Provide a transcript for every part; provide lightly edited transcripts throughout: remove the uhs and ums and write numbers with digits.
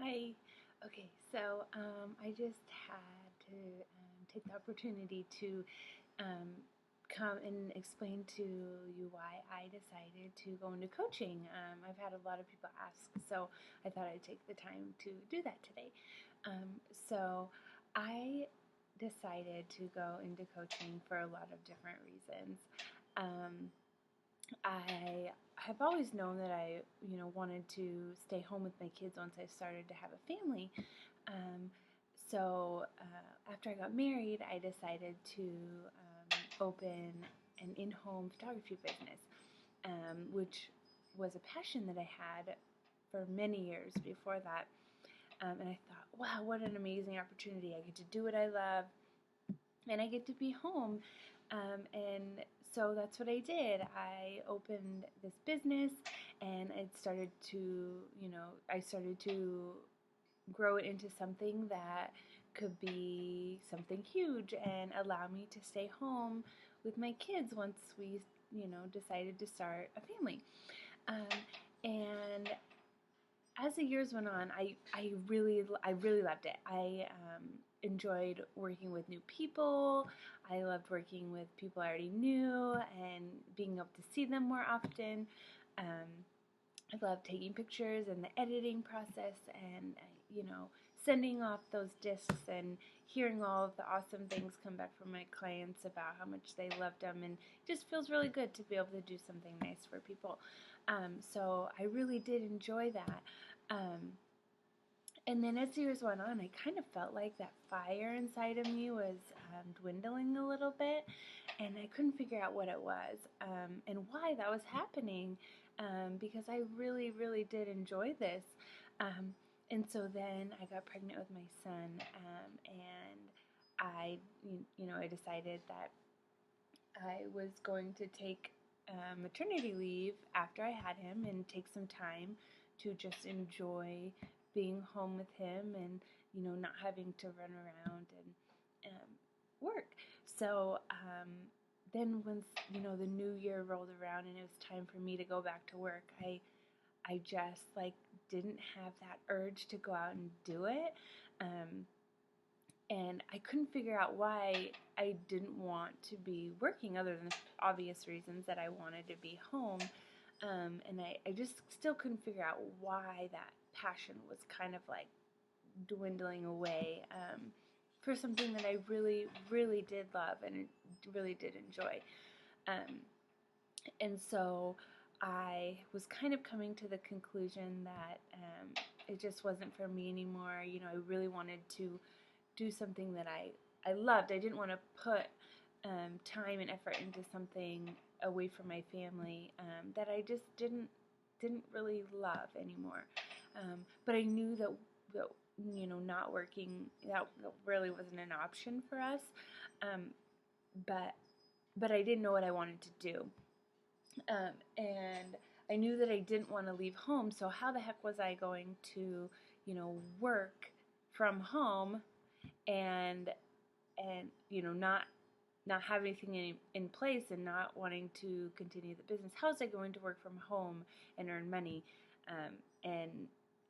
Hi. Okay, so I just had to take the opportunity to um, come and explain to you why I decided to go into coaching. I've had a lot of people ask, so I thought I'd take the time to do that today. So I decided to go into coaching for a lot of different reasons. Um, I have always known that I wanted to stay home with my kids once I started to have a family. Um, so after I got married, I decided to open an in-home photography business, which was a passion that I had for many years before that. And I thought, wow, what an amazing opportunity! I get to do what I love, and I get to be home. And so that's what I did. I opened this business, and it started to, I started to grow it into something that could be something huge and allow me to stay home with my kids once we, decided to start a family. Um, and as the years went on, I really loved it. I enjoyed working with new people. I loved working with people I already knew and being able to see them more often. Um, I love taking pictures and the editing process and sending off those discs and hearing all of the awesome things come back from my clients about how much they loved them, and it just feels really good to be able to do something nice for people. So I really did enjoy that. Um, and then as the years went on, I kind of felt like that fire inside of me was dwindling a little bit, and I couldn't figure out what it was and why that was happening, because I really, really did enjoy this. Um, and so then I got pregnant with my son, and I decided that I was going to take maternity leave after I had him and take some time to just enjoy being home with him and not having to run around and work. So then once the new year rolled around and it was time for me to go back to work, I just like didn't have that urge to go out and do it. Um, and I couldn't figure out why I didn't want to be working, other than the obvious reasons that I wanted to be home. And I just still couldn't figure out why that passion was kind of like dwindling away, for something that I really, really did love and really did enjoy. Um, and so I was kind of coming to the conclusion that it just wasn't for me anymore. I really wanted to do something that I loved. I didn't want to put time and effort into something away from my family that I just didn't really love anymore. But I knew that not working, that really wasn't an option for us. Um, but I didn't know what I wanted to do, and I knew that I didn't want to leave home. So how the heck was I going to work from home and not have anything in place and not wanting to continue the business? How was I going to work from home and earn money? Um, and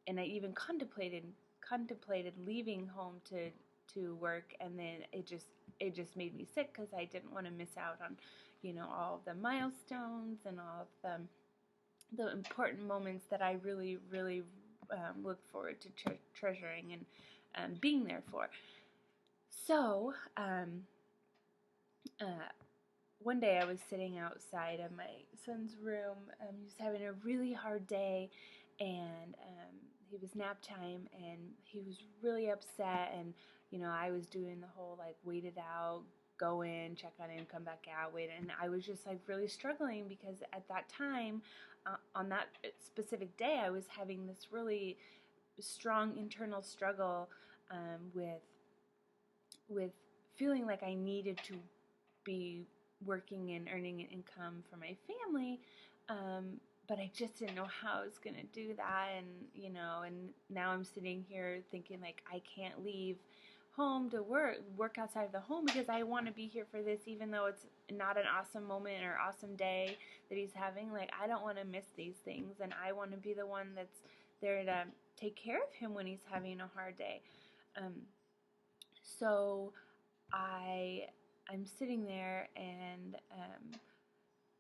and I even contemplated leaving home to work, and then it just made me sick because I didn't want to miss out on all of the milestones and all of the important moments that I really, really look forward to treasuring and being there for. So, uh, one day I was sitting outside of my son's room. He was having a really hard day, and he was nap time, and he was really upset. And I was doing the whole like wait it out, go in, check on him, come back out, wait. And I was just like really struggling because at that time, on that specific day, I was having this really strong internal struggle with feeling like I needed to be working and earning an income for my family, but I just didn't know how I was going to do that. And and now I'm sitting here thinking like I can't leave home to work outside of the home because I want to be here for this, even though it's not an awesome moment or awesome day that he's having. Like I don't want to miss these things, and I want to be the one there to take care of him when he's having a hard day. Um, so I'm sitting there, and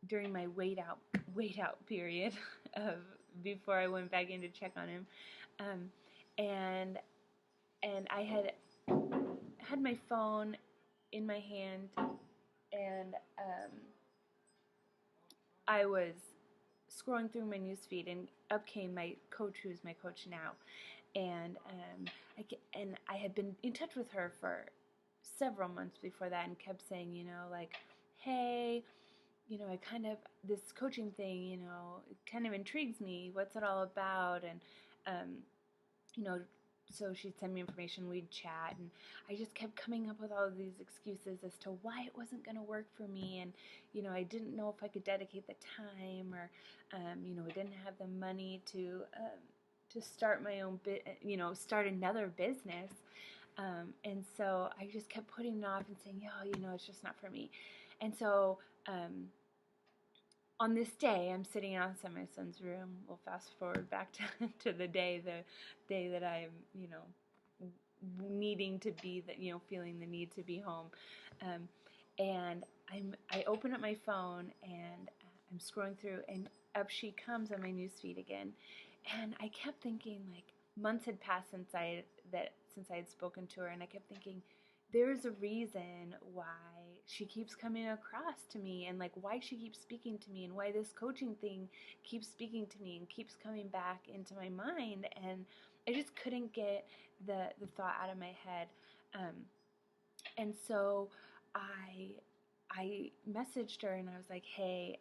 during my wait out period of before I went back in to check on him, um, and I had my phone in my hand, and I was scrolling through my newsfeed, and up came my coach, who's my coach now, and I had been in touch with her for several months before that, and kept saying, like, hey, I kind of, this coaching thing, it kind of intrigues me. What's it all about? And you know, so she'd send me information, we'd chat, and I just kept coming up with all of these excuses as to why it wasn't going to work for me, and I didn't know if I could dedicate the time, or I didn't have the money to start my own start another business, and so I just kept putting it off and saying, it's just not for me, and so. On this day, I'm sitting outside my son's room. We'll fast forward back to the day that I'm, needing to be, feeling the need to be home. And I open up my phone, and I'm scrolling through, and up she comes on my newsfeed again. And I kept thinking, like, months had passed since I had spoken to her, and I kept thinking, there's a reason why she keeps coming across to me, and like why she keeps speaking to me, and why this coaching thing keeps speaking to me and keeps coming back into my mind, and I just couldn't get the thought out of my head, and so I messaged her, and I was like, hey,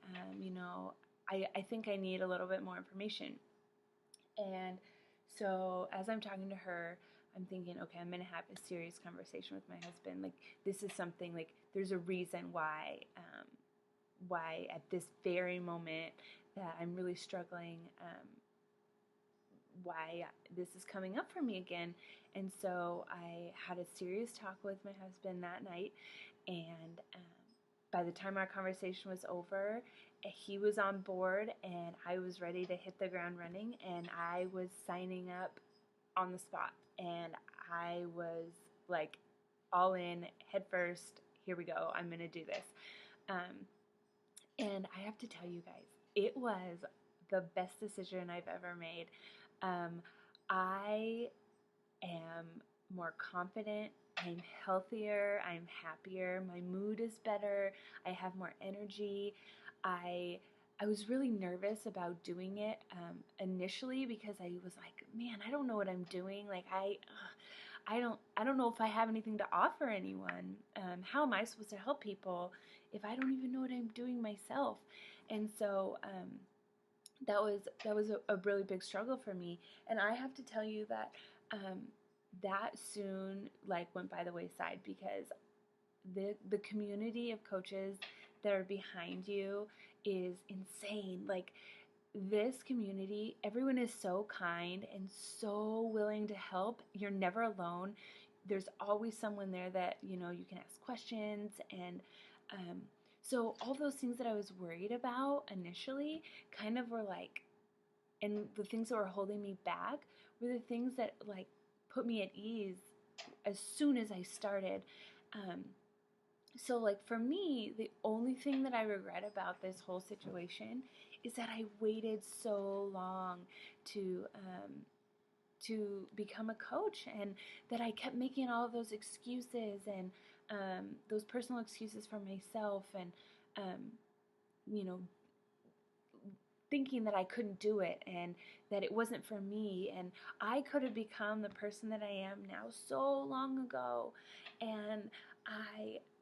I think I need a little bit more information. And so as I'm talking to her, I'm thinking, okay, I'm going to have a serious conversation with my husband. Like, this is something, like, there's a reason why at this very moment that I'm really struggling, why this is coming up for me again. And so I had a serious talk with my husband that night, and by the time our conversation was over, he was on board, and I was ready to hit the ground running, and I was signing up on the spot, and I was like all in, head first, here we go, I'm gonna do this. And I have to tell you guys, it was the best decision I've ever made. I am more confident, I'm healthier, I'm happier, my mood is better, I have more energy. I was really nervous about doing it initially, because I was like, man, I don't know what I'm doing. Like, I don't know if I have anything to offer anyone. How am I supposed to help people if I don't even know what I'm doing myself? And so that was a really big struggle for me. And I have to tell you that that soon went by the wayside, because the community of coaches that are behind you is insane. Like, this community, everyone is so kind and so willing to help. You're never alone. There's always someone there that you can ask questions, and so all those things that I was worried about initially kind of were like, and the things that were holding me back were the things that put me at ease as soon as I started. So for me, the only thing that I regret about this whole situation is that I waited so long to become a coach, and that I kept making all of those excuses, and those personal excuses for myself, and you know thinking that I couldn't do it, and that it wasn't for me, and I could have become the person that I am now so long ago, and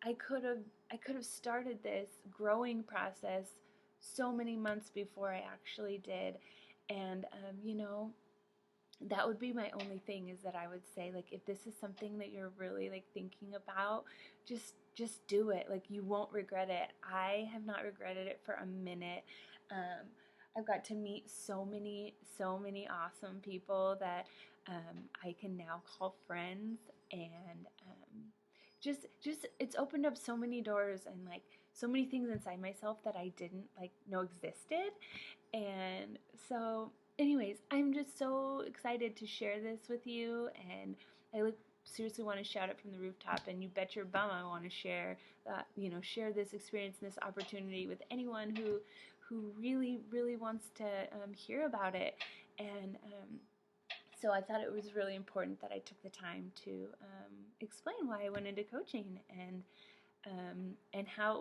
I could have started this growing process so many months before I actually did, and that would be my only thing, is that I would say, if this is something that you're really thinking about, just do it. You won't regret it. I have not regretted it for a minute. I've got to meet so many awesome people that I can now call friends, and just it's opened up so many doors, and so many things inside myself that I didn't know existed, and so anyways, I'm just so excited to share this with you, and I seriously want to shout it from the rooftop, and you bet your bum I want to share share this experience and this opportunity with anyone who really wants to hear about it. And so I thought it was really important that I took the time to explain why I went into coaching and how it was